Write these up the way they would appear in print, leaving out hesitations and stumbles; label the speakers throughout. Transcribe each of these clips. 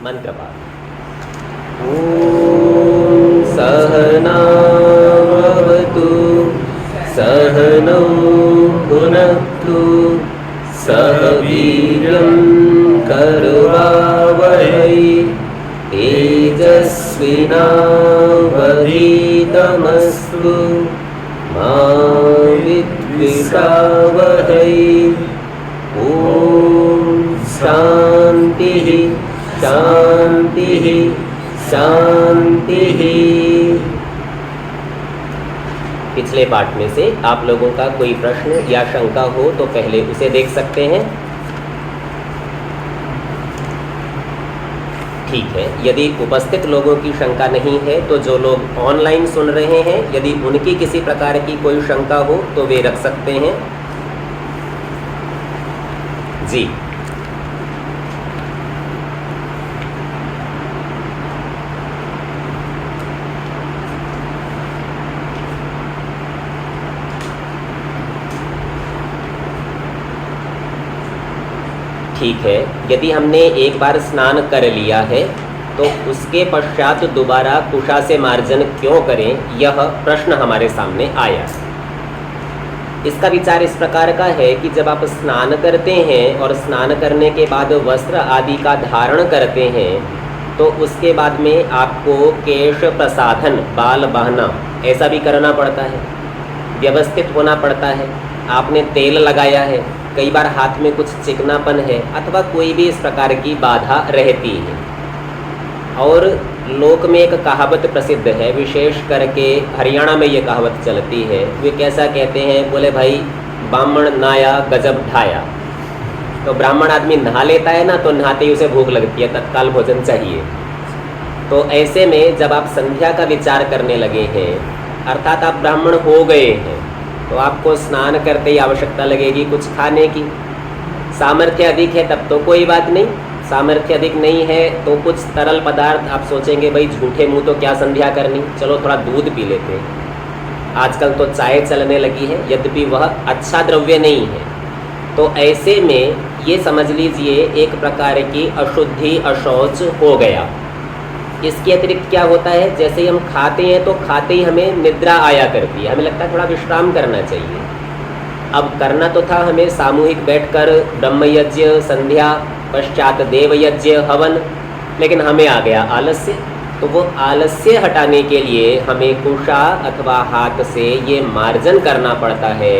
Speaker 1: मंत्र पाठ। ओम सहनावतु सहनौ भुनक्तु सह वीर्यं करवावहै तेजस्विनावधीतमस्तु मा विद्विषावहै। ओम शांति शांति शांति। पिछले पाठ में से आप लोगों का कोई प्रश्न या शंका हो तो पहले उसे देख सकते हैं। ठीक है, यदि उपस्थित लोगों की शंका नहीं है तो जो लोग ऑनलाइन सुन रहे हैं, यदि उनकी किसी प्रकार की कोई शंका हो तो वे रख सकते हैं जी। ठीक है, यदि हमने एक बार स्नान कर लिया है तो उसके पश्चात दोबारा कुशा से मार्जन क्यों करें, यह प्रश्न हमारे सामने आया। इसका विचार इस प्रकार का है कि जब आप स्नान करते हैं और स्नान करने के बाद वस्त्र आदि का धारण करते हैं तो उसके बाद में आपको केश प्रसाधन, बाल बहना ऐसा भी करना पड़ता है, व्यवस्थित होना पड़ता है। आपने तेल लगाया है, कई बार हाथ में कुछ चिकनापन है अथवा कोई भी इस प्रकार की बाधा रहती है। और लोक में एक कहावत प्रसिद्ध है, विशेष करके हरियाणा में ये कहावत चलती है। वे कैसा कहते हैं, बोले भाई ब्राह्मण नहाया गजब ढाया। तो ब्राह्मण आदमी नहा लेता है ना, तो नहाते ही उसे भूख लगती है, तत्काल भोजन चाहिए। तो ऐसे में जब आप संध्या का विचार करने लगे हैं, अर्थात आप ब्राह्मण हो गए हैं, तो आपको स्नान करते ही आवश्यकता लगेगी कुछ खाने की। सामर्थ्य अधिक है तब तो कोई बात नहीं, सामर्थ्य अधिक नहीं है तो कुछ तरल पदार्थ आप सोचेंगे भाई झूठे मुंह तो क्या संध्या करनी, चलो थोड़ा दूध पी लेते हैं। आजकल तो चाय चलने लगी है, यद्यपि वह अच्छा द्रव्य नहीं है। तो ऐसे में ये समझ लीजिए एक प्रकार की अशुद्धि, अशौच हो गया। इसके अतिरिक्त क्या होता है, जैसे ही हम खाते हैं तो खाते ही हमें निद्रा आया करती है, हमें लगता है थोड़ा विश्राम करना चाहिए। अब करना तो था हमें सामूहिक बैठकर ब्रह्मयज्ञ, संध्या, पश्चात देवयज्ञ, हवन, लेकिन हमें आ गया आलस्य। तो वो आलस्य हटाने के लिए हमें कुशा अथवा हाथ से ये मार्जन करना पड़ता है,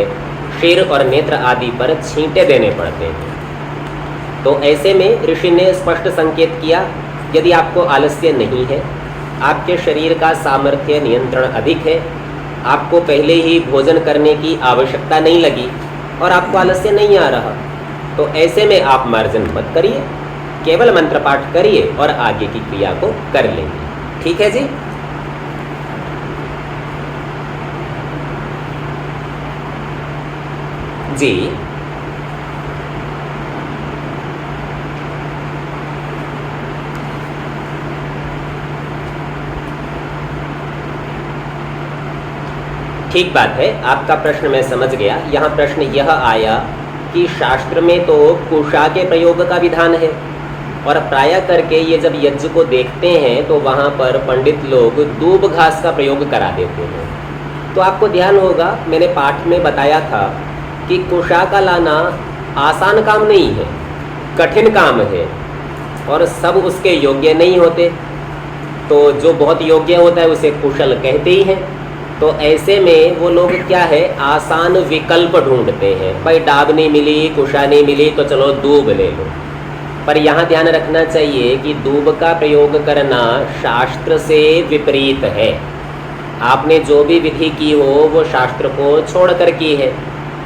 Speaker 1: सिर और नेत्र आदि पर छींटे देने पड़ते हैं। तो ऐसे में ऋषि ने स्पष्ट संकेत किया, यदि आपको आलस्य नहीं है, आपके शरीर का सामर्थ्य नियंत्रण अधिक है, आपको पहले ही भोजन करने की आवश्यकता नहीं लगी और आपको आलस्य नहीं आ रहा, तो ऐसे में आप मार्जन मत करिए, केवल मंत्र पाठ करिए और आगे की क्रिया को कर लेंगे। ठीक है जी। जी ठीक बात है, आपका प्रश्न मैं समझ गया। यहाँ प्रश्न यह आया कि शास्त्र में तो कुशा के प्रयोग का विधान है और प्रायः करके ये जब यज्ञ को देखते हैं तो वहाँ पर पंडित लोग दूब घास का प्रयोग करा देते हैं। तो आपको ध्यान होगा, मैंने पाठ में बताया था कि कुशा का लाना आसान काम नहीं है, कठिन काम है और सब उसके योग्य नहीं होते। तो जो बहुत योग्य होता है उसे कुशल कहते ही हैं। तो ऐसे में वो लोग क्या है, आसान विकल्प ढूंढते हैं। भाई डाब नहीं मिली, कुशा नहीं मिली तो चलो दूब ले लो। पर यहाँ ध्यान रखना चाहिए कि दूब का प्रयोग करना शास्त्र से विपरीत है। आपने जो भी विधि की हो वो शास्त्र को छोड़कर की है,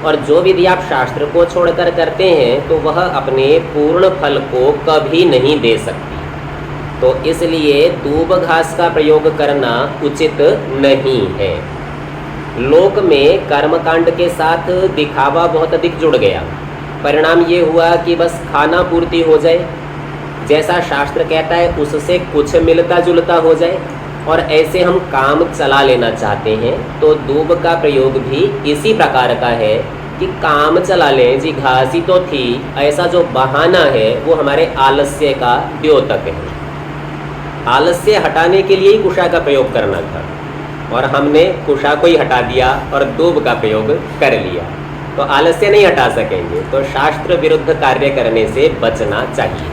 Speaker 1: और जो विधि आप शास्त्र को छोड़कर करते हैं तो वह अपने पूर्ण फल को कभी नहीं दे सकती। तो इसलिए दूब घास का प्रयोग करना उचित नहीं है। लोक में कर्मकांड के साथ दिखावा बहुत अधिक जुड़ गया। परिणाम ये हुआ कि बस खाना पूर्ति हो जाए, जैसा शास्त्र कहता है उससे कुछ मिलता जुलता हो जाए, और ऐसे हम काम चला लेना चाहते हैं। तो दूब का प्रयोग भी इसी प्रकार का है कि काम चला लें जी, घास ही तो थी, ऐसा जो बहाना है वो हमारे आलस्य का द्योतक है। आलस्य हटाने के लिए ही कुशा का प्रयोग करना था, और हमने कुशा को ही हटा दिया और दूब का प्रयोग कर लिया, तो आलस्य नहीं हटा सकेंगे। तो शास्त्र विरुद्ध कार्य करने से बचना चाहिए।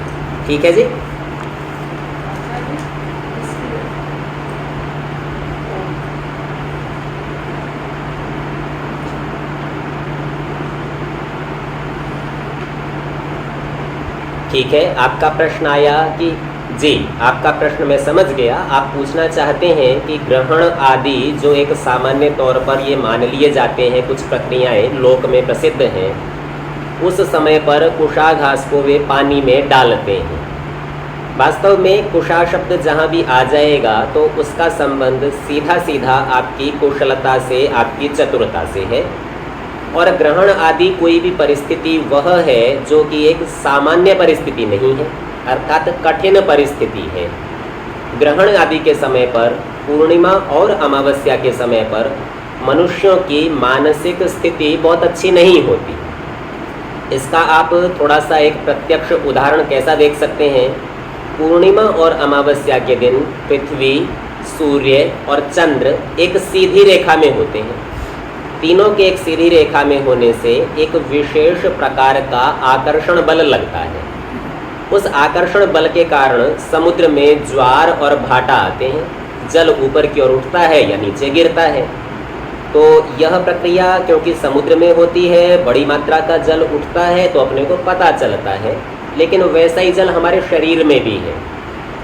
Speaker 1: ठीक है जी। ठीक है, आपका प्रश्न आया कि जी, आपका प्रश्न मैं समझ गया। आप पूछना चाहते हैं कि ग्रहण आदि जो एक सामान्य तौर पर ये मान लिए जाते हैं, कुछ प्रक्रियाएं लोक में प्रसिद्ध हैं, उस समय पर कुशा घास को वे पानी में डालते हैं। वास्तव में कुशा शब्द जहाँ भी आ जाएगा तो उसका संबंध सीधा सीधा आपकी कुशलता से, आपकी चतुरता से है। और ग्रहण आदि कोई भी परिस्थिति वह है जो कि एक सामान्य परिस्थिति नहीं है, अर्थात कठिन परिस्थिति है। ग्रहण आदि के समय पर, पूर्णिमा और अमावस्या के समय पर मनुष्यों की मानसिक स्थिति बहुत अच्छी नहीं होती। इसका आप थोड़ा सा एक प्रत्यक्ष उदाहरण कैसा देख सकते हैं। पूर्णिमा और अमावस्या के दिन पृथ्वी, सूर्य और चंद्र एक सीधी रेखा में होते हैं। तीनों के एक सीधी रेखा में होने से एक विशेष प्रकार का आकर्षण बल लगता है। उस आकर्षण बल के कारण समुद्र में ज्वार और भाटा आते हैं, जल ऊपर की ओर उठता है या नीचे गिरता है। तो यह प्रक्रिया क्योंकि समुद्र में होती है, बड़ी मात्रा का जल उठता है तो अपने को पता चलता है, लेकिन वैसा ही जल हमारे शरीर में भी है।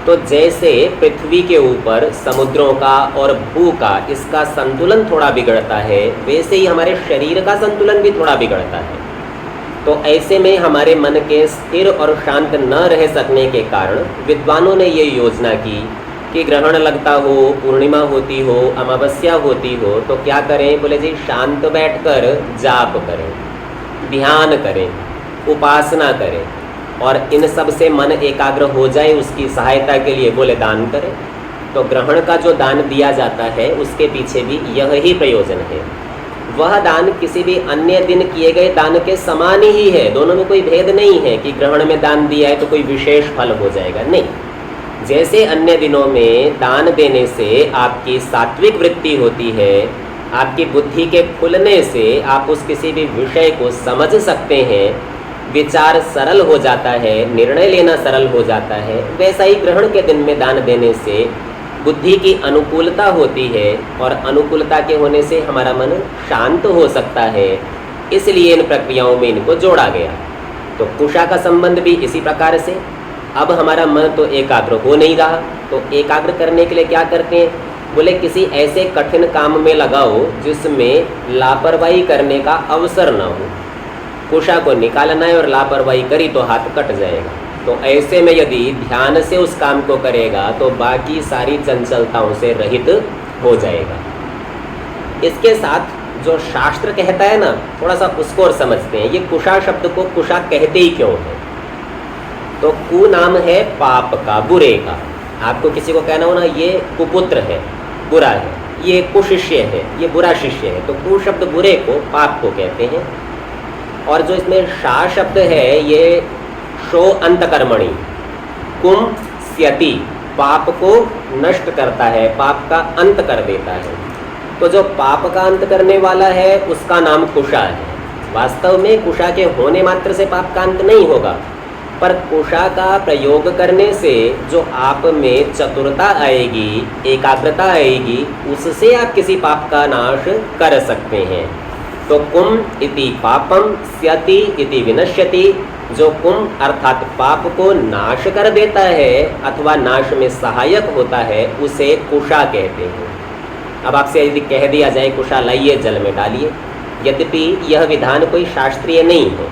Speaker 1: तो जैसे पृथ्वी के ऊपर समुद्रों का और भू का इसका संतुलन थोड़ा बिगड़ता है, वैसे ही हमारे शरीर का संतुलन भी थोड़ा बिगड़ता है। तो ऐसे में हमारे मन के स्थिर और शांत न रह सकने के कारण विद्वानों ने ये योजना की कि ग्रहण लगता हो, पूर्णिमा होती हो, अमावस्या होती हो, तो क्या करें? बोले जी शांत बैठकर जाप करें, ध्यान करें, उपासना करें, और इन सब से मन एकाग्र हो जाए, उसकी सहायता के लिए बोले दान करें। तो ग्रहण का जो दान दिया जाता है उसके पीछे भी यह ही प्रयोजन है। वह दान किसी भी अन्य दिन किए गए दान के समान ही है, दोनों में कोई भेद नहीं है कि ग्रहण में दान दिया है तो कोई विशेष फल हो जाएगा, नहीं। जैसे अन्य दिनों में दान देने से आपकी सात्विक वृत्ति होती है, आपकी बुद्धि के खुलने से आप उस किसी भी विषय को समझ सकते हैं, विचार सरल हो जाता है, निर्णय लेना सरल हो जाता है, वैसा ही ग्रहण के दिन में दान देने से बुद्धि की अनुकूलता होती है, और अनुकूलता के होने से हमारा मन शांत हो सकता है। इसलिए इन प्रक्रियाओं में इनको जोड़ा गया। तो कुशा का संबंध भी इसी प्रकार से। अब हमारा मन तो एकाग्र हो नहीं रहा, तो एकाग्र करने के लिए क्या करते हैं? बोले किसी ऐसे कठिन काम में लगाओ जिसमें लापरवाही करने का अवसर न हो। कुशा को निकालना है और लापरवाही करी तो हाथ कट जाएगा। तो ऐसे में यदि ध्यान से उस काम को करेगा तो बाकी सारी चंचलताओं से रहित हो जाएगा। इसके साथ जो शास्त्र कहता है ना, थोड़ा सा उसको और समझते हैं। ये कुशा शब्द को कुशा कहते ही क्यों है? तो कु नाम है पाप का, बुरे का। आपको किसी को कहना हो ना ये कुपुत्र है, बुरा है, ये कुशिष्य है, ये बुरा शिष्य है, तो कु शब्द बुरे को, पाप को कहते हैं। और जो इसमें शा शब्द है ये शो अंतकर्मणि, कुम स्यति, पाप को नष्ट करता है, पाप का अंत कर देता है। तो जो पाप का अंत करने वाला है उसका नाम कुशा है। वास्तव में कुशा के होने मात्र से पाप का अंत नहीं होगा, पर कुशा का प्रयोग करने से जो आप में चतुरता आएगी, एकाग्रता आएगी, उससे आप किसी पाप का नाश कर सकते हैं। तो कुम इति पापम स्यति इति विनश्यति, जो कुम अर्थात पाप को नाश कर देता है अथवा नाश में सहायक होता है, उसे कुशा कहते हैं। अब आपसे यदि कह दिया जाए कुशा लाइए जल में डालिए, यद्यपि यह विधान कोई शास्त्रीय नहीं है,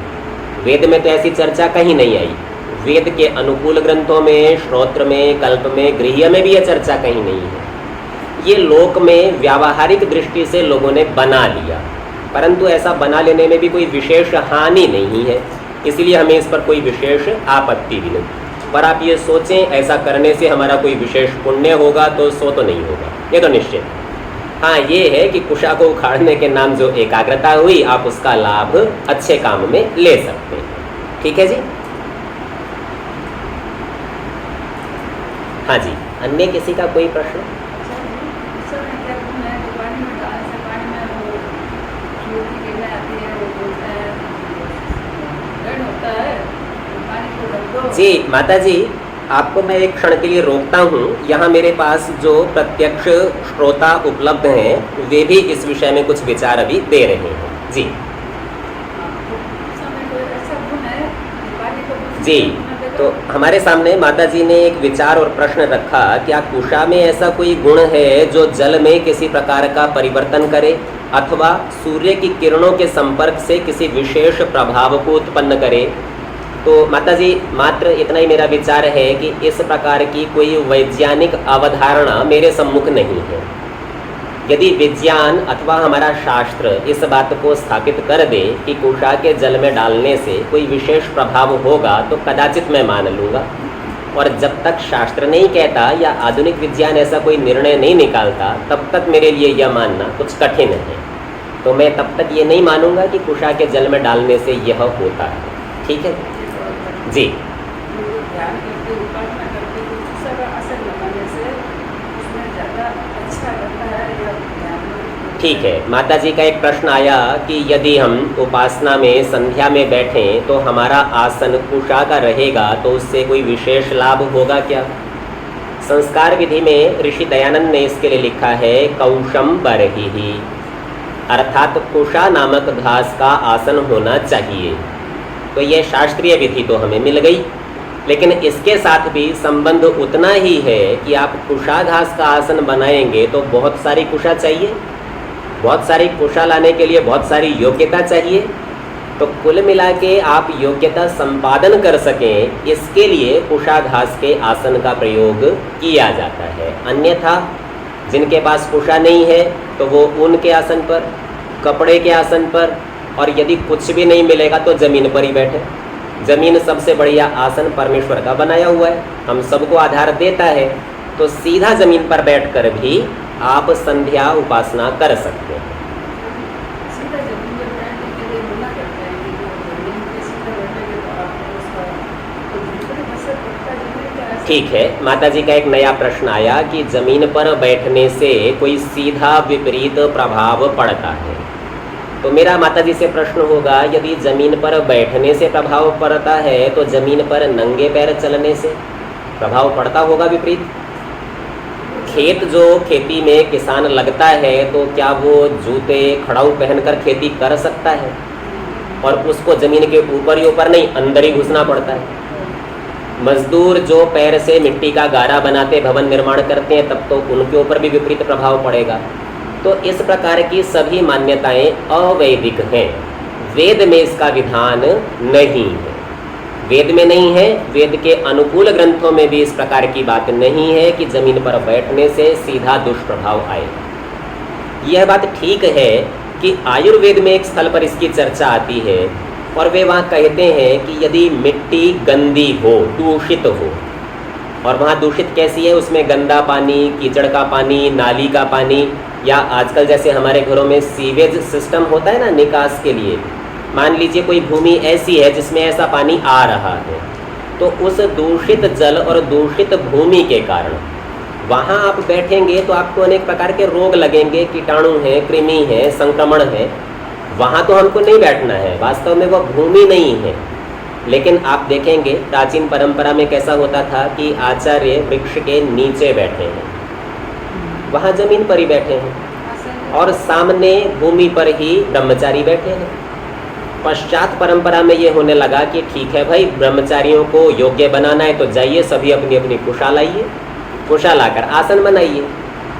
Speaker 1: वेद में तो ऐसी चर्चा कहीं नहीं आई। वेद के अनुकूल ग्रंथों में, श्रोत्र में, कल्प में, गृह्य में भी यह चर्चा कहीं नहीं है। ये लोक में व्यावहारिक दृष्टि से लोगों ने बना लिया, परंतु ऐसा बना लेने में भी कोई विशेष हानि नहीं है, इसलिए हमें इस पर कोई विशेष आपत्ति भी नहीं। पर आप ये सोचें ऐसा करने से हमारा कोई विशेष पुण्य होगा तो सो तो नहीं होगा, ये तो निश्चित। हाँ, ये है कि कुशा को उखाड़ने के नाम जो एकाग्रता हुई, आप उसका लाभ अच्छे काम में ले सकते हैं। ठीक है जी। हाँ जी। अन्य किसी का कोई प्रश्न? जी माता जी, आपको मैं एक क्षण के लिए रोकता हूँ। यहाँ मेरे पास जो प्रत्यक्ष श्रोता उपलब्ध हैं वे भी इस विषय में कुछ विचार अभी दे रहे हैं। जी जी, तो हमारे सामने माता जी ने एक विचार और प्रश्न रखा, क्या कुशा में ऐसा कोई गुण है जो जल में किसी प्रकार का परिवर्तन करे अथवा सूर्य की किरणों के संपर्क से किसी विशेष प्रभाव को उत्पन्न करे? तो माता जी, मात्र इतना ही मेरा विचार है कि इस प्रकार की कोई वैज्ञानिक अवधारणा मेरे सम्मुख नहीं है। यदि विज्ञान अथवा हमारा शास्त्र इस बात को स्थापित कर दे कि कुशा के जल में डालने से कोई विशेष प्रभाव होगा तो कदाचित मैं मान लूँगा, और जब तक शास्त्र नहीं कहता या आधुनिक विज्ञान ऐसा कोई निर्णय नहीं निकालता तब तक मेरे लिए यह मानना कुछ कठिन है। तो मैं तब तक ये नहीं मानूंगा कि कुशा के जल में डालने से यह होता है। ठीक है जी। ठीक है, माता जी का एक प्रश्न आया कि यदि हम उपासना में संध्या में बैठें तो हमारा आसन कुशा का रहेगा तो उससे कोई विशेष लाभ होगा क्या? संस्कार विधि में ऋषि दयानंद ने इसके लिए लिखा है कौशम बरही, अर्थात कुशा नामक घास का आसन होना चाहिए। तो यह शास्त्रीय विधि तो हमें मिल गई, लेकिन इसके साथ भी संबंध उतना ही है कि आप कुशा घास का आसन बनाएंगे तो बहुत सारी कुशा चाहिए, बहुत सारी कुशा लाने के लिए बहुत सारी योग्यता चाहिए। तो कुल मिला के आप योग्यता संपादन कर सकें इसके लिए कुशा घास के आसन का प्रयोग किया जाता है। अन्यथा जिनके पास कुशा नहीं है तो वो ऊन के आसन पर, कपड़े के आसन पर, और यदि कुछ भी नहीं मिलेगा तो ज़मीन पर ही बैठे। ज़मीन सबसे बढ़िया आसन परमेश्वर का बनाया हुआ है, हम सबको आधार देता है। तो सीधा ज़मीन पर बैठकर भी आप संध्या उपासना कर सकते हैं। ठीक है, माता जी का एक नया प्रश्न आया कि ज़मीन पर बैठने से कोई सीधा विपरीत प्रभाव पड़ता है। तो मेरा माता जी से प्रश्न होगा, यदि ज़मीन पर बैठने से प्रभाव पड़ता है तो ज़मीन पर नंगे पैर चलने से प्रभाव पड़ता होगा विपरीत? खेत जो खेती में किसान लगता है तो क्या वो जूते खड़ाऊ पहनकर खेती कर सकता है? और उसको ज़मीन के ऊपर ही ऊपर नहीं, अंदर ही घुसना पड़ता है। मजदूर जो पैर से मिट्टी का गारा बनाते भवन निर्माण करते हैं तब तो उनके ऊपर भी विपरीत प्रभाव पड़ेगा। तो इस प्रकार की सभी मान्यताएं अवैदिक हैं, वेद में इसका विधान नहीं है। वेद में नहीं है, वेद के अनुकूल ग्रंथों में भी इस प्रकार की बात नहीं है कि ज़मीन पर बैठने से सीधा दुष्प्रभाव आएगा। यह बात ठीक है कि आयुर्वेद में एक स्थल पर इसकी चर्चा आती है और वे वहाँ कहते हैं कि यदि मिट्टी गंदी हो, दूषित हो, और वहाँ दूषित कैसी है, उसमें गंदा पानी, कीचड़ का पानी, नाली का पानी, या आजकल जैसे हमारे घरों में सीवेज सिस्टम होता है ना निकास के लिए, मान लीजिए कोई भूमि ऐसी है जिसमें ऐसा पानी आ रहा है, तो उस दूषित जल और दूषित भूमि के कारण वहाँ आप बैठेंगे तो आपको अनेक प्रकार के रोग लगेंगे, कीटाणु हैं, कृमि है, संक्रमण है। वहाँ तो हमको नहीं बैठना है, वास्तव में वह भूमि नहीं है। लेकिन आप देखेंगे प्राचीन परंपरा में कैसा होता था कि आचार्य वृक्ष के नीचे बैठे हैं, वहाँ जमीन पर ही बैठे हैं, और सामने भूमि पर ही ब्रह्मचारी बैठे हैं। पश्चात परंपरा में ये होने लगा कि ठीक है भाई, ब्रह्मचारियों को योग्य बनाना है तो जाइए सभी अपनी अपनी कुशा लाइए, कुशा लाकर आसन बनाइए।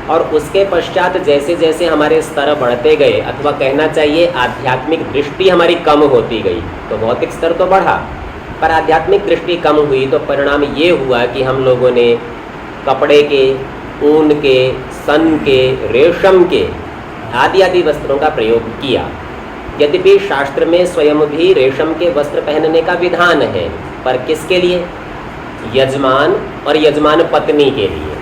Speaker 1: और उसके पश्चात जैसे जैसे हमारे स्तर बढ़ते गए, अथवा कहना चाहिए आध्यात्मिक दृष्टि हमारी कम होती गई, तो भौतिक स्तर तो बढ़ा पर आध्यात्मिक दृष्टि कम हुई, तो परिणाम ये हुआ कि हम लोगों ने कपड़े के, ऊन के, सन के, रेशम के आदि आदि वस्त्रों का प्रयोग किया। यद्यपि शास्त्र में स्वयं भी रेशम के वस्त्र पहनने का विधान है, पर किसके लिए? यजमान और यजमान पत्नी के लिए।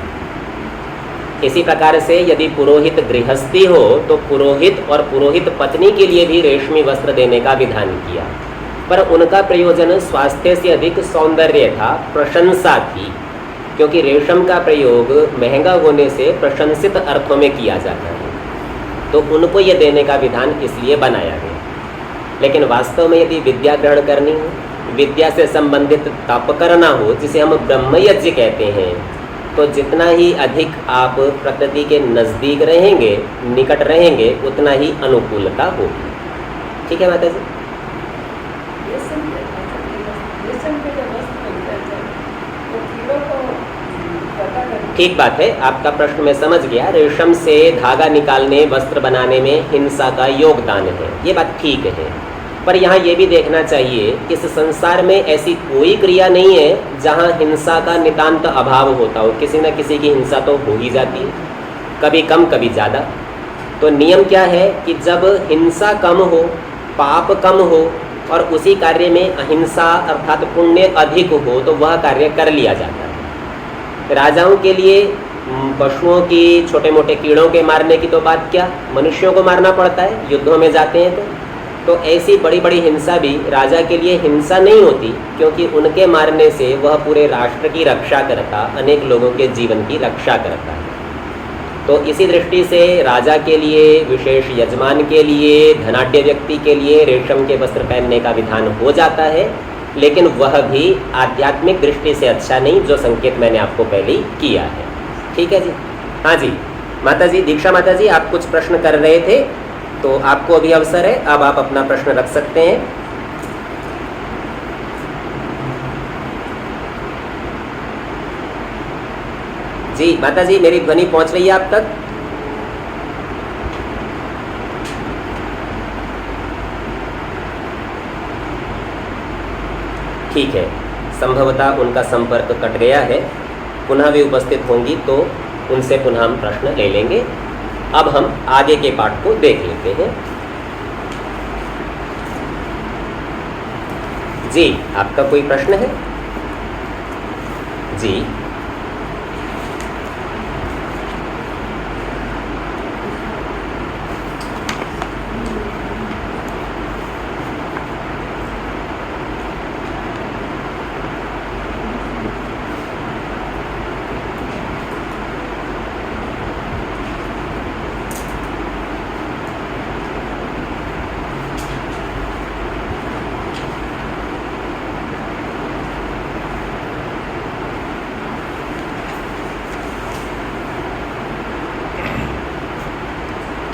Speaker 1: इसी प्रकार से यदि पुरोहित गृहस्थी हो तो पुरोहित और पुरोहित पत्नी के लिए भी रेशमी वस्त्र देने का विधान किया, पर उनका प्रयोजन स्वास्थ्य से अधिक सौंदर्य था, प्रशंसा थी। क्योंकि रेशम का प्रयोग महंगा होने से प्रशंसित अर्थों में किया जाता है, तो उनको ये देने का विधान इसलिए बनाया गया। लेकिन वास्तव में यदि विद्या ग्रहण करनी हो, विद्या से संबंधित तप करना हो, जिसे हम ब्रह्मयज्ञ कहते हैं, तो जितना ही अधिक आप प्रकृति के नज़दीक रहेंगे, निकट रहेंगे, उतना ही अनुकूलता होगी। ठीक है माता जी? ठीक बात है, आपका प्रश्न मैं समझ गया। रेशम से धागा निकालने, वस्त्र बनाने में हिंसा का योगदान है, ये बात ठीक है। पर यहाँ ये भी देखना चाहिए कि इस संसार में ऐसी कोई क्रिया नहीं है जहाँ हिंसा का नितांत अभाव होता हो। किसी न किसी की हिंसा तो हो ही जाती है, कभी कम कभी ज़्यादा। तो नियम क्या है कि जब हिंसा कम हो, पाप कम हो और उसी कार्य में अहिंसा अर्थात पुण्य अधिक हो, तो वह कार्य कर लिया जाता है। राजाओं के लिए पशुओं की, छोटे मोटे कीड़ों के मारने की तो बात क्या, मनुष्यों को मारना पड़ता है, युद्धों में जाते हैं। तो ऐसी बड़ी बड़ी हिंसा भी राजा के लिए हिंसा नहीं होती, क्योंकि उनके मारने से वह पूरे राष्ट्र की रक्षा करता, अनेक लोगों के जीवन की रक्षा करता है। तो इसी दृष्टि से राजा के लिए, विशेष यजमान के लिए, धनाढ्य व्यक्ति के लिए रेशम के वस्त्र पहनने का विधान हो जाता है, लेकिन वह भी आध्यात्मिक दृष्टि से अच्छा नहीं, जो संकेत मैंने आपको पहले ही किया है। ठीक है जी? हाँ जी माता जी, दीक्षा माता जी, आप कुछ प्रश्न कर रहे थे, तो आपको अभी अवसर है, अब आप अपना प्रश्न रख सकते हैं। जी माता जी, मेरी ध्वनि पहुंच रही है आप तक? ठीक है, संभवतः उनका संपर्क कट गया है, पुनः भी उपस्थित होंगी तो उनसे पुनः हम प्रश्न ले लेंगे। अब हम आगे के पाठ को देख लेते हैं। जी, आपका कोई प्रश्न है? जी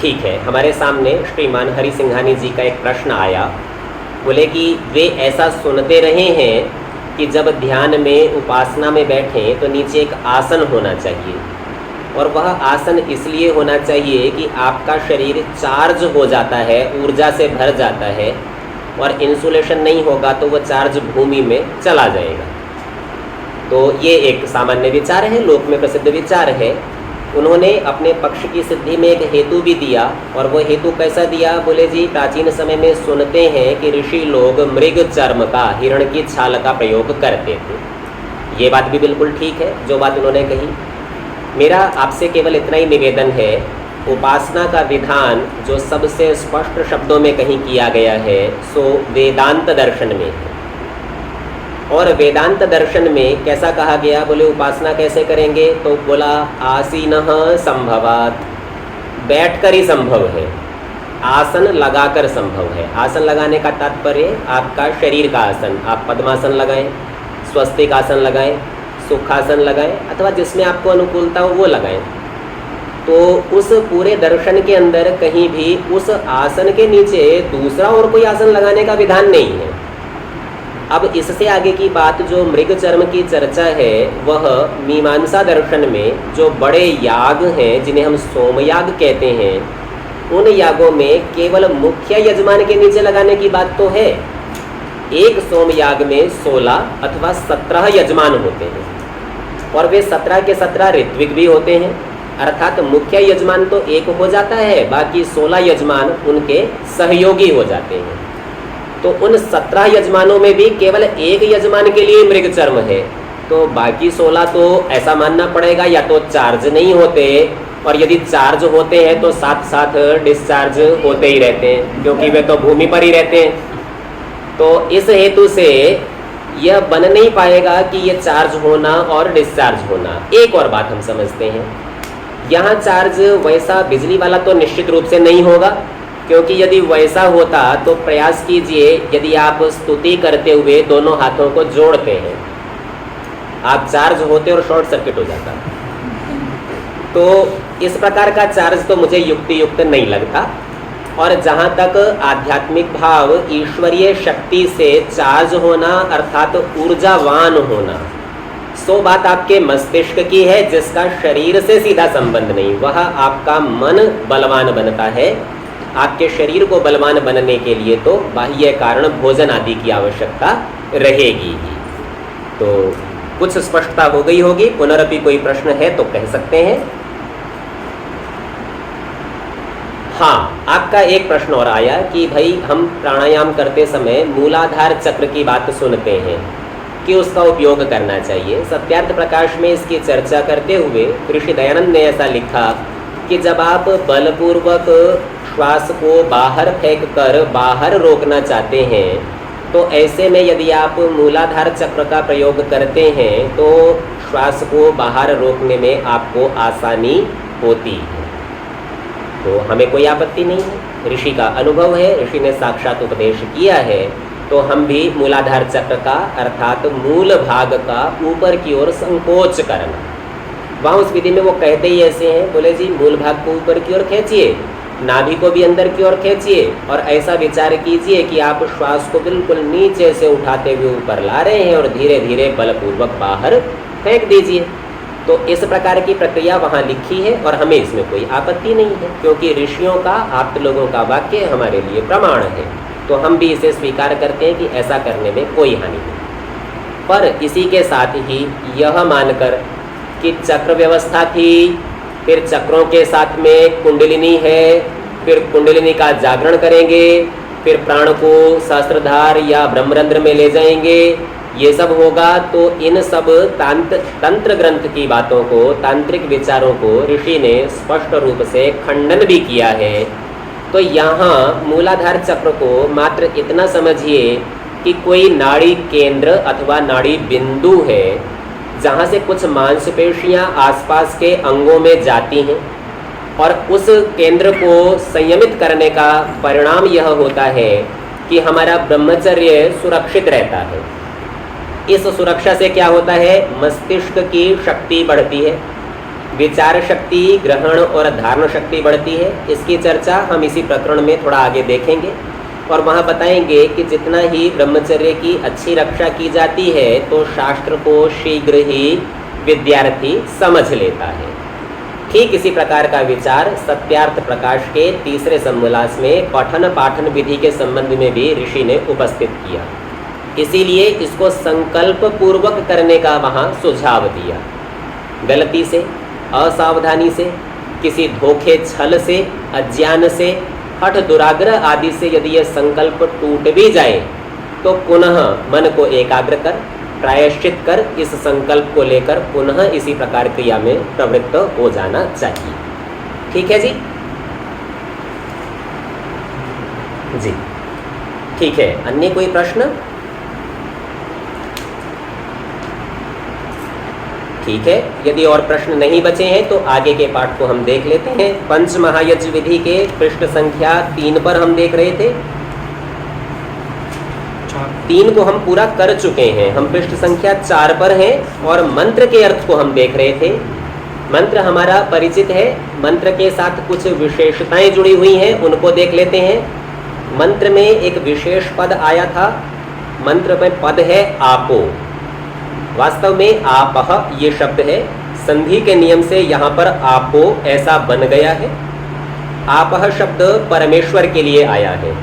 Speaker 1: ठीक है, हमारे सामने श्रीमान हरि सिंघानी जी का एक प्रश्न आया। बोले कि वे ऐसा सुनते रहे हैं कि जब ध्यान में, उपासना में बैठें तो नीचे एक आसन होना चाहिए, और वह आसन इसलिए होना चाहिए कि आपका शरीर चार्ज हो जाता है, ऊर्जा से भर जाता है, और इंसुलेशन नहीं होगा तो वह चार्ज भूमि में चला जाएगा। तो ये एक सामान्य विचार है, लोक में प्रसिद्ध विचार है। उन्होंने अपने पक्ष की सिद्धि में एक हेतु भी दिया, और वो हेतु कैसा दिया? बोले जी, प्राचीन समय में सुनते हैं कि ऋषि लोग मृग चर्म का, हिरण की छाल का प्रयोग करते थे। ये बात भी बिल्कुल ठीक है जो बात उन्होंने कही। मेरा आपसे केवल इतना ही निवेदन है, उपासना का विधान जो सबसे स्पष्ट शब्दों में कहीं किया गया है सो वेदांत दर्शन में है। और वेदांत दर्शन में कैसा कहा गया? बोले उपासना कैसे करेंगे? तो बोला आसीनः संभवात, बैठकर ही संभव है, आसन लगाकर संभव है। आसन लगाने का तात्पर्य आपका शरीर का आसन, आप पद्मासन लगाएं, स्वस्तिक आसन लगाएं, सुखासन लगाएं, अथवा जिसमें आपको अनुकूलता हो वो लगाएं। तो उस पूरे दर्शन के अंदर कहीं भी उस आसन के नीचे दूसरा और कोई आसन लगाने का विधान नहीं है। अब इससे आगे की बात, जो मृग चर्म की चर्चा है, वह मीमांसा दर्शन में जो बड़े याग हैं, जिन्हें हम सोमयाग कहते हैं, उन यागों में केवल मुख्य यजमान के नीचे लगाने की बात तो है। एक सोमयाग में 16 अथवा 17 यजमान होते हैं, और वे 17 के 17 ऋत्विक भी होते हैं, अर्थात मुख्य यजमान तो एक हो जाता है, बाकी 16 यजमान उनके सहयोगी हो जाते हैं। तो उन 17 यजमानों में भी केवल एक यजमान के लिए मृग चर्म है, तो बाकी 16 तो ऐसा मानना पड़ेगा या तो चार्ज नहीं होते, और यदि चार्ज होते हैं तो साथ साथ डिस्चार्ज होते ही रहते हैं, क्योंकि वे तो भूमि पर ही रहते हैं। तो इस हेतु से यह बन नहीं पाएगा कि यह चार्ज होना और डिस्चार्ज होना। एक और बात हम समझते हैं, यहाँ चार्ज वैसा बिजली वाला तो निश्चित रूप से नहीं होगा, क्योंकि यदि वैसा होता तो प्रयास कीजिए, यदि आप स्तुति करते हुए दोनों हाथों को जोड़ते हैं, आप चार्ज होते और शॉर्ट सर्किट हो जाता। तो इस प्रकार का चार्ज तो मुझे युक्त नहीं लगता। और जहाँ तक आध्यात्मिक भाव, ईश्वरीय शक्ति से चार्ज होना अर्थात ऊर्जावान होना, सो बात आपके मस्तिष्क की है, जिसका शरीर से सीधा संबंध नहीं। वह आपका मन बलवान बनता है। आपके शरीर को बलवान बनने के लिए तो बाह्य कारण भोजन आदि की आवश्यकता रहेगी ही। तो कुछ स्पष्टता हो गई होगी। पुनरअपि कोई प्रश्न है तो कह सकते हैं। हाँ, आपका एक प्रश्न और आया कि भाई हम प्राणायाम करते समय मूलाधार चक्र की बात सुनते हैं कि उसका उपयोग करना चाहिए। सत्यार्थ प्रकाश में इसकी चर्चा करते हुए ऋषि दयानंद ने ऐसा लिखा कि जब आप बलपूर्वक श्वास को बाहर फेंक कर बाहर रोकना चाहते हैं, तो ऐसे में यदि आप मूलाधार चक्र का प्रयोग करते हैं तो श्वास को बाहर रोकने में आपको आसानी होती है। तो हमें कोई आपत्ति नहीं है, ऋषि का अनुभव है, ऋषि ने साक्षात उपदेश किया है। तो हम भी मूलाधार चक्र का अर्थात मूल भाग का ऊपर की ओर संकोच करना, वहाँ उस विधि में वो कहते ही ऐसे हैं, बोले जी मूल भाग को ऊपर की ओर खींचिए, नाभि को भी अंदर की ओर खींचिए और ऐसा विचार कीजिए कि आप श्वास को बिल्कुल नीचे से उठाते हुए ऊपर ला रहे हैं और धीरे धीरे बलपूर्वक बाहर फेंक दीजिए। तो इस प्रकार की प्रक्रिया वहाँ लिखी है और हमें इसमें कोई आपत्ति नहीं है, क्योंकि ऋषियों का, आप्त लोगों का वाक्य हमारे लिए प्रमाण है। तो हम भी इसे स्वीकार करते हैं कि ऐसा करने में कोई हानि नहीं। पर इसी के साथ ही यह मानकर कि चक्र व्यवस्था थी, फिर चक्रों के साथ में कुंडलिनी है, फिर कुंडलिनी का जागरण करेंगे, फिर प्राण को सहस्त्रधार या ब्रह्मरंध्र में ले जाएंगे, ये सब होगा, तो इन सब तंत्र ग्रंथ की बातों को, तांत्रिक विचारों को ऋषि ने स्पष्ट रूप से खंडन भी किया है। तो यहाँ मूलाधार चक्र को मात्र इतना समझिए कि कोई नाड़ी केंद्र अथवा नाड़ी बिंदु है, जहाँ से कुछ मांसपेशियाँ आसपास के अंगों में जाती हैं और उस केंद्र को संयमित करने का परिणाम यह होता है कि हमारा ब्रह्मचर्य सुरक्षित रहता है। इस सुरक्षा से क्या होता है, मस्तिष्क की शक्ति बढ़ती है, विचार शक्ति, ग्रहण और धारण शक्ति बढ़ती है। इसकी चर्चा हम इसी प्रकरण में थोड़ा आगे देखेंगे और वहाँ बताएंगे कि जितना ही ब्रह्मचर्य की अच्छी रक्षा की जाती है तो शास्त्र को शीघ्र ही विद्यार्थी समझ लेता है। ठीक इसी प्रकार का विचार सत्यार्थ प्रकाश के तीसरे समोल्लास में पठन पाठन विधि के संबंध में भी ऋषि ने उपस्थित किया। इसीलिए इसको संकल्प पूर्वक करने का वहाँ सुझाव दिया। गलती से, असावधानी से, किसी धोखे छल से, अज्ञान से, हठ दुराग्रह आदि से यदि यह संकल्प टूट भी जाए तो पुनः मन को एकाग्र कर, प्रायश्चित कर, इस संकल्प को लेकर पुनः इसी प्रकार क्रिया में प्रवृत्त हो जाना चाहिए। ठीक है जी? जी ठीक है। अन्य कोई प्रश्न? ठीक है, यदि और प्रश्न नहीं बचे हैं तो आगे के पाठ को हम देख लेते हैं। पंच महायज्ञ विधि के पृष्ठ संख्या 3 पर हम देख रहे थे। 3 को हम पूरा कर चुके हैं, हम पृष्ठ संख्या 4 पर हैं और मंत्र के अर्थ को हम देख रहे थे। मंत्र हमारा परिचित है, मंत्र के साथ कुछ विशेषताएं जुड़ी हुई हैं, उनको देख लेते हैं। मंत्र में एक विशेष पद आया था, मंत्र में पद है आपो। वास्तव में आपह ये शब्द है, संधि के नियम से यहाँ पर आपो ऐसा बन गया है। आपह शब्द परमेश्वर के लिए आया है।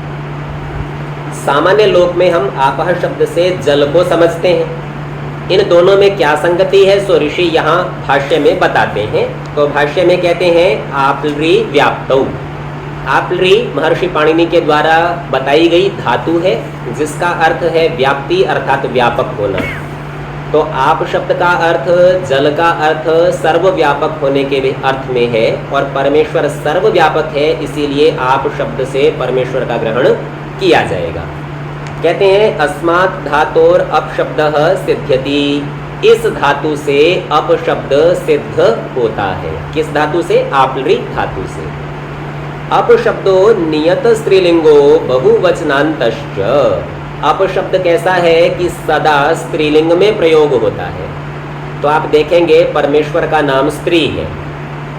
Speaker 1: सामान्य लोक में हम आपह शब्द से जल को समझते हैं। इन दोनों में क्या संगति है सो ऋषि यहाँ भाष्य में बताते हैं। तो भाष्य में कहते हैं आपलरी व्याप्तौ। आपलरी महर्षि पाणिनि के द्वारा बताई गई धातु है, जिसका अर्थ है व्याप्ति अर्थात व्यापक होना। तो आप शब्द का अर्थ, जल का अर्थ सर्वव्यापक होने के भी अर्थ में है और परमेश्वर सर्वव्यापक है, इसीलिए आप शब्द से परमेश्वर का ग्रहण किया जाएगा। कहते हैं अस्मात् धातोर अपशब्दः सिद्ध्यति, इस धातु से अपशब्द सिद्ध होता है। किस धातु से? आप्लरी धातु से। अपशब्दो नियत स्त्रीलिंगो बहुवचनांतश्च, अपशब्द कैसा है कि सदा स्त्रीलिंग में प्रयोग होता है। तो आप देखेंगे परमेश्वर का नाम स्त्री है,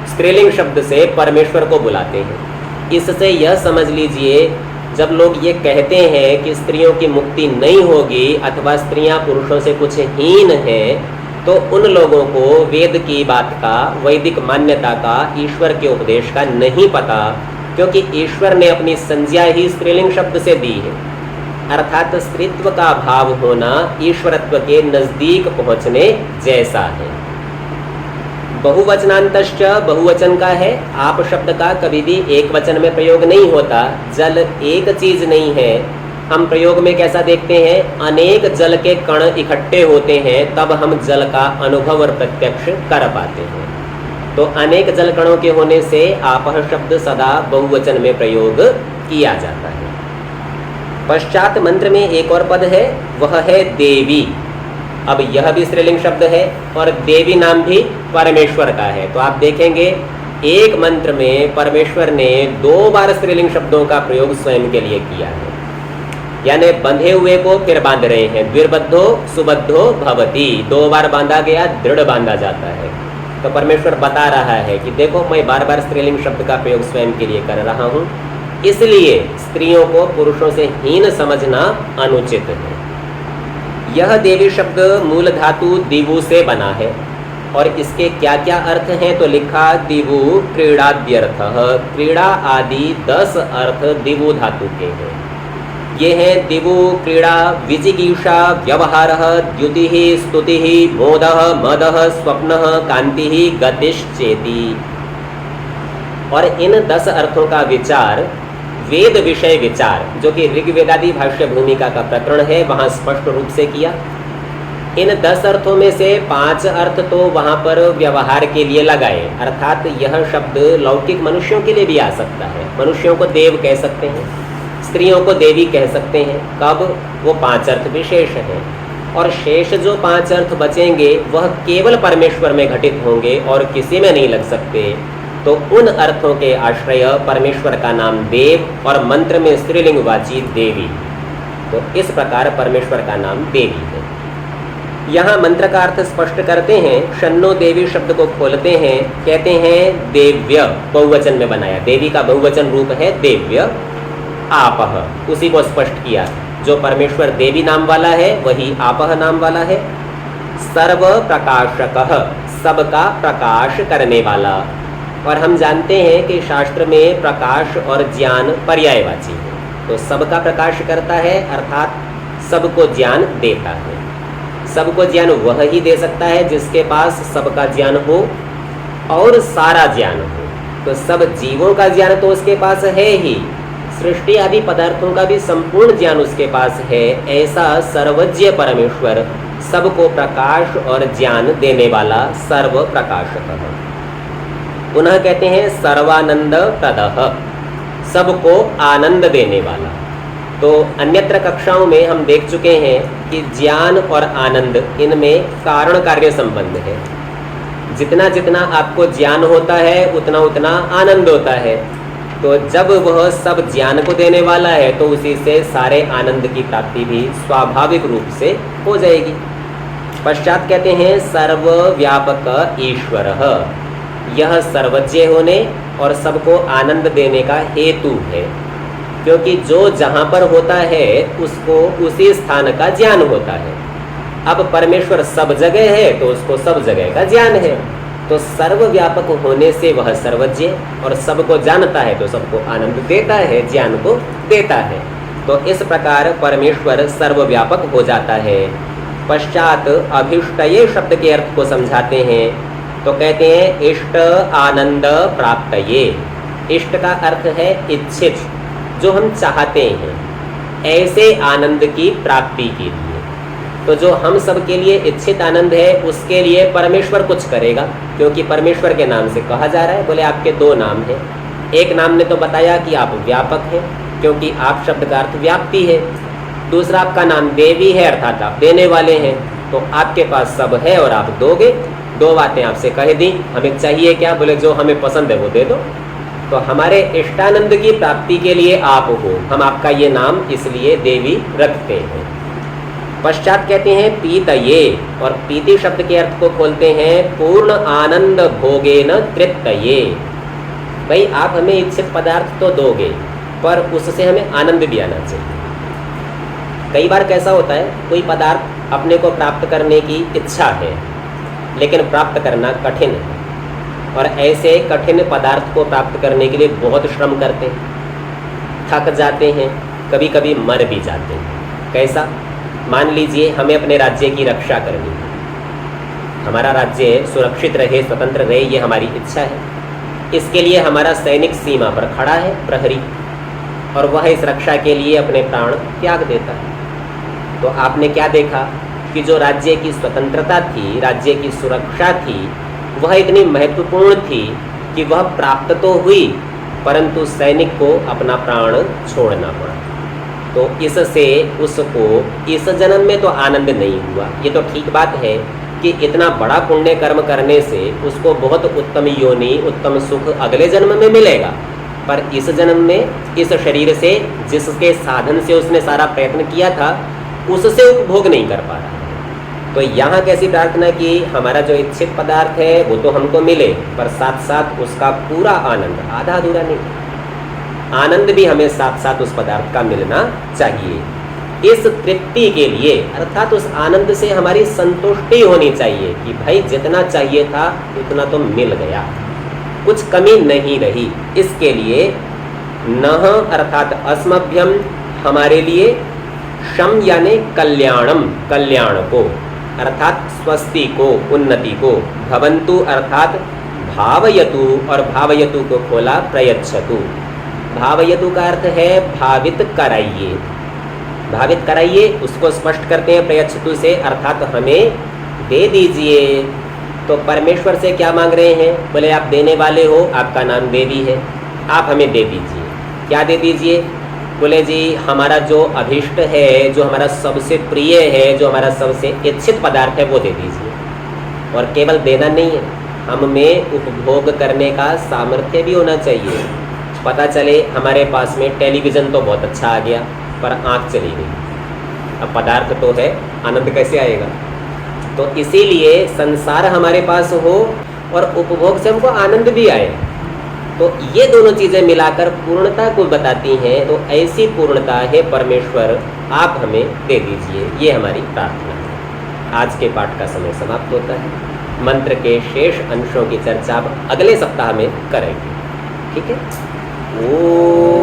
Speaker 1: स्त्रीलिंग शब्द से परमेश्वर को बुलाते हैं। इससे यह समझ लीजिए, जब लोग ये कहते हैं कि स्त्रियों की मुक्ति नहीं होगी अथवा स्त्रियां पुरुषों से कुछ हीन हैं, तो उन लोगों को वेद की बात का, वैदिक मान्यता का, ईश्वर के उपदेश का नहीं पता, क्योंकि ईश्वर ने अपनी संज्ञा ही स्त्रीलिंग शब्द से दी है। अर्थात स्त्रीत्व का भाव होना ईश्वरत्व के नजदीक पहुंचने जैसा है। बहुवचनांतश्च बहुवचन का है। आप शब्द का कभी भी एक वचन में प्रयोग नहीं होता। जल एक चीज नहीं है। हम प्रयोग में कैसा देखते हैं? अनेक जल के कण इकट्ठे होते हैं, तब हम जल का अनुभव और प्रत्यक्ष कर पाते हैं। तो अनेक जल कणों के होने से आपः शब्द सदा बहुवचन में प्रयोग किया जाता है। पश्चात मंत्र में एक और पद है, वह है देवी। अब यह भी स्त्रीलिंग शब्द है और देवी नाम भी परमेश्वर का है। तो आप देखेंगे एक मंत्र में परमेश्वर ने 2 बार स्त्रीलिंग शब्दों का प्रयोग स्वयं के लिए किया है। यानी बंधे हुए को फिर बांध रहे हैं। द्विर्बद्धो सुबद्धो भवति, 2 बार बांधा गया, दृढ़ बांधा जाता है। तो परमेश्वर बता रहा है कि देखो, मैं बार बार स्त्रीलिंग शब्द का प्रयोग स्वयं के लिए कर रहा हूँ, इसलिए स्त्रियों को पुरुषों से हीन समझना अनुचित है। यह देवी शब्द मूल धातु दिवु से बना है और इसके क्या क्या अर्थ हैं? तो लिखा दिवु क्रीड़ाद्यर्थः, क्रीड़ा आदि 10 अर्थ दिवु धातु के हैं। ये हैं दिवु, क्रीड़ा, विजिगीषा, व्यवहारः, द्युतिः, स्तुतिः, मोदः, मदः, स्वप्नः, कान्तिः, गतिश्चेति। और इन 10 अर्थों का विचार वेद विषय विचार, जो कि ऋग्वेदादि भाष्य भूमिका का प्रकरण है, वहाँ स्पष्ट रूप से किया। इन 10 अर्थों में से 5 अर्थ तो वहाँ पर व्यवहार के लिए लगाए, अर्थात यह शब्द लौकिक मनुष्यों के लिए भी आ सकता है। मनुष्यों को देव कह सकते हैं, स्त्रियों को देवी कह सकते हैं। कब? वो 5 अर्थ विशेष हैं और शेष जो 5 अर्थ बचेंगे वह केवल परमेश्वर में घटित होंगे और किसी में नहीं लग सकते। तो उन अर्थों के आश्रय परमेश्वर का नाम देव और मंत्र में स्त्रीलिंगवाची देवी। तो इस प्रकार परमेश्वर का नाम देवी है। यहाँ मंत्र का अर्थ स्पष्ट करते हैं। शन्नो देवी शब्द को खोलते हैं, कहते हैं देव्य, बहुवचन में बनाया। देवी का बहुवचन रूप है देव्य। आपः, उसी को स्पष्ट किया। जो परमेश्वर देवी नाम वाला है वही आपः नाम वाला है। सर्व प्रकाशकः, सबका प्रकाश करने वाला। और हम जानते हैं कि शास्त्र में प्रकाश और ज्ञान पर्यायवाची है। तो सबका प्रकाश करता है अर्थात सबको ज्ञान देता है। सबको ज्ञान वह ही दे सकता है जिसके पास सबका ज्ञान हो और सारा ज्ञान हो। तो सब जीवों का ज्ञान तो उसके पास है ही, सृष्टि आदि पदार्थों का भी संपूर्ण ज्ञान उसके पास है। ऐसा सर्वज्ञ परमेश्वर सबको प्रकाश और ज्ञान देने वाला सर्व प्रकाशक है। पुनः कहते हैं सर्वानंद प्रदः, सबको आनंद देने वाला। तो अन्यत्र कक्षाओं में हम देख चुके हैं कि ज्ञान और आनंद, इनमें कारण कार्य संबंध है। जितना जितना आपको ज्ञान होता है उतना उतना आनंद होता है। तो जब वह सब ज्ञान को देने वाला है तो उसी से सारे आनंद की प्राप्ति भी स्वाभाविक रूप से हो जाएगी। पश्चात कहते हैं सर्वव्यापक ईश्वरः, यह सर्वज्ञ होने और सबको आनंद देने का हेतु है, क्योंकि जो जहाँ पर होता है उसको उसी स्थान का ज्ञान होता है। अब परमेश्वर सब जगह है तो उसको सब जगह का ज्ञान है। तो सर्वव्यापक होने से वह सर्वज्ञ और सबको जानता है तो सबको आनंद देता है, ज्ञान को देता है। तो इस प्रकार परमेश्वर सर्वव्यापक हो जाता है। पश्चात अभीष्टये शब्द के अर्थ को समझाते हैं। तो कहते हैं इष्ट आनंद प्राप्तये। इष्ट का अर्थ है इच्छित, जो हम चाहते हैं, ऐसे आनंद की प्राप्ति के लिए। तो जो हम सब के लिए इच्छित आनंद है उसके लिए परमेश्वर कुछ करेगा, क्योंकि परमेश्वर के नाम से कहा जा रहा है। बोले आपके 2 नाम हैं। एक नाम ने तो बताया कि आप व्यापक हैं, क्योंकि आप शब्द का अर्थ व्याप्ति है। दूसरा आपका नाम देवी है अर्थात आप देने वाले हैं, तो आपके पास सब है और आप दोगे। दो बातें आपसे कह दी, हमें चाहिए क्या? बोले जो हमें पसंद है वो दे दो। तो हमारे इष्टानंद की प्राप्ति के लिए आप हो, हम आपका ये नाम इसलिए देवी रखते हैं। पश्चात कहते हैं पीतये, और पीति शब्द के अर्थ को खोलते हैं पूर्ण आनंद भोगेन तृप्तये। भाई आप हमें इच्छित पदार्थ तो दोगे, पर उससे हमें आनंद भी आना चाहिए। कई बार कैसा होता है, कोई पदार्थ अपने को प्राप्त करने की इच्छा है लेकिन प्राप्त करना कठिन है, और ऐसे कठिन पदार्थ को प्राप्त करने के लिए बहुत श्रम करते हैं, थक जाते हैं, कभी कभी मर भी जाते हैं। कैसा? मान लीजिए हमें अपने राज्य की रक्षा करनी है, हमारा राज्य सुरक्षित रहे, स्वतंत्र रहे, ये हमारी इच्छा है। इसके लिए हमारा सैनिक सीमा पर खड़ा है, प्रहरी, और वह इस रक्षा के लिए अपने प्राण त्याग देता है। तो आपने क्या देखा कि जो राज्य की स्वतंत्रता थी, राज्य की सुरक्षा थी, वह इतनी महत्वपूर्ण थी कि वह प्राप्त तो हुई, परंतु सैनिक को अपना प्राण छोड़ना पड़ा। तो इससे उसको इस जन्म में तो आनंद नहीं हुआ। ये तो ठीक बात है कि इतना बड़ा पुण्य कर्म करने से उसको बहुत उत्तम योनि, उत्तम सुख अगले जन्म में मिलेगा, पर इस जन्म में इस शरीर से, जिसके साधन से उसने सारा प्रयत्न किया था, उससे उपभोग नहीं कर पा रहा। तो यहाँ कैसी प्रार्थना की? हमारा जो इच्छित पदार्थ है वो तो हमको मिले, पर साथ साथ उसका पूरा आनंद, आधा अधूरा नहीं, आनंद भी हमें साथ साथ उस पदार्थ का मिलना चाहिए। इस तृप्ति के लिए, अर्थात उस आनंद से हमारी संतुष्टि होनी चाहिए कि भाई जितना चाहिए था उतना तो मिल गया, कुछ कमी नहीं रही। इसके लिए नह अर्थात अस्मभ्यम, हमारे लिए, शम यानी कल्याणम, कल्याण को, अर्थात स्वस्ति को, उन्नति को, भवन्तु अर्थात भावयतु, और भावयतु को खोला प्रयच्छतु। भावयतु का अर्थ है भावित कराइए, भावित कराइए, उसको स्पष्ट करते हैं प्रयच्छतु से, अर्थात हमें दे दीजिए। तो परमेश्वर से क्या मांग रहे हैं? बोले आप देने वाले हो, आपका नाम देवी है, आप हमें दे दीजिए। क्या दे दीजिए? बोले जी हमारा जो अभिष्ट है, जो हमारा सबसे प्रिय है, जो हमारा सबसे इच्छित पदार्थ है वो दे दीजिए। और केवल देना नहीं है, हम में उपभोग करने का सामर्थ्य भी होना चाहिए। पता चले हमारे पास में टेलीविज़न तो बहुत अच्छा आ गया, पर आँख चली गई, अब पदार्थ तो है, आनंद कैसे आएगा? तो इसीलिए संसार हमारे पास हो और उपभोग से हमको आनंद भी आए, तो ये दोनों चीज़ें मिलाकर पूर्णता को बताती हैं। तो ऐसी पूर्णता है परमेश्वर, आप हमें दे दीजिए, ये हमारी प्रार्थना है। आज के पाठ का समय समाप्त होता है। मंत्र के शेष अंशों की चर्चा अब अगले सप्ताह में करेंगे। ठीक है। ओ